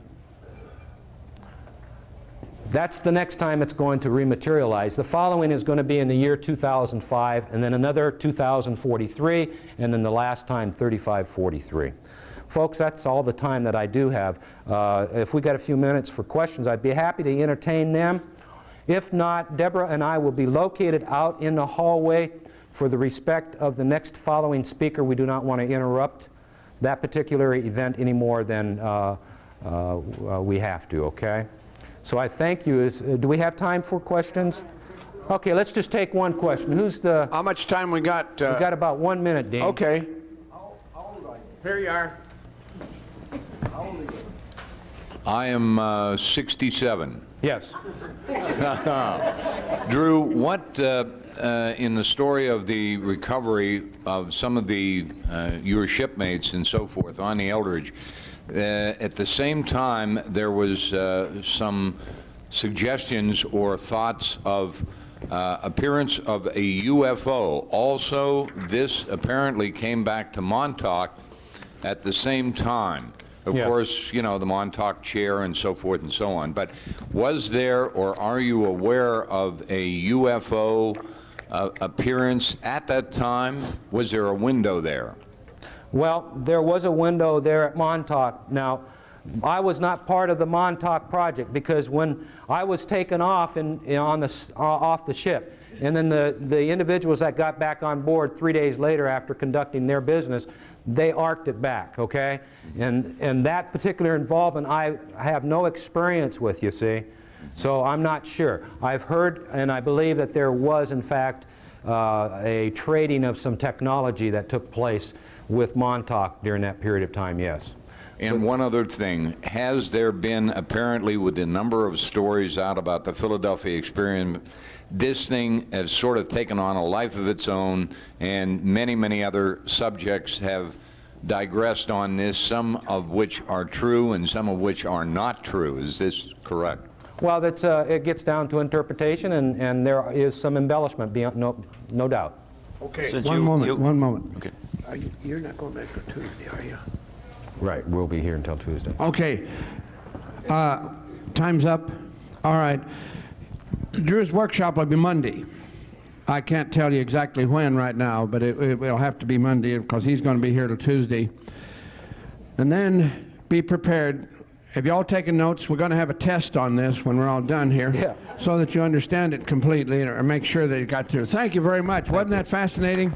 That's the next time it's going to rematerialize. The following is going to be in the year 2005, and then another 2043, and then the last time 3543. Folks, that's all the time that I do have. If we got a few minutes for questions, I'd be happy to entertain them. If not, Deborah and I will be located out in the hallway for the respect of the next following speaker. We do not want to interrupt that particular event any more than we have to, okay? So I thank you. Do we have time for questions? Okay, let's just take one question. Who's the... How much time we got? We got about 1 minute, Dean. Okay. How old are you? Here you are. How old are you? I am 67. Yes. Drew, what in the story of the recovery of some of the your shipmates and so forth on the Eldridge, at the same time there was some suggestions or thoughts of appearance of a UFO. Also, this apparently came back to Montauk at the same time. Of Yes. course, you know, the Montauk chair and so forth and so on. But was there, or are you aware of a UFO appearance at that time? Was there a window there? Well, there was a window there at Montauk. Now, I was not part of the Montauk project, because when I was taken off off the ship, and then the individuals that got back on board 3 days later after conducting their business, they arced it back, okay? And that particular involvement I have no experience with, you see. So I'm not sure. I've heard and I believe that there was, in fact, a trading of some technology that took place with Montauk during that period of time, yes. And one other thing, has there been, apparently with the number of stories out about the Philadephia experiment, this thing has sort of taken on a life of its own, and many, many other subjects have digressed on this, some of which are true and some of which are not true. Is this correct? Well, that's, it gets down to interpretation, and there is some embellishment, beyond, no doubt. Okay. Since One moment. Okay. You're not going back to Tuesday, are you? Right, we'll be here until Tuesday. Okay. Time's up. All right. Drew's workshop will be Monday. I can't tell you exactly when right now, but it will have to be Monday because he's going to be here till Tuesday. And then be prepared. If y'all taking notes, we're going to have a test on this when we're all done here, Yeah. so that you understand it completely or make sure that you got through. Thank you very much. Wasn't that fascinating?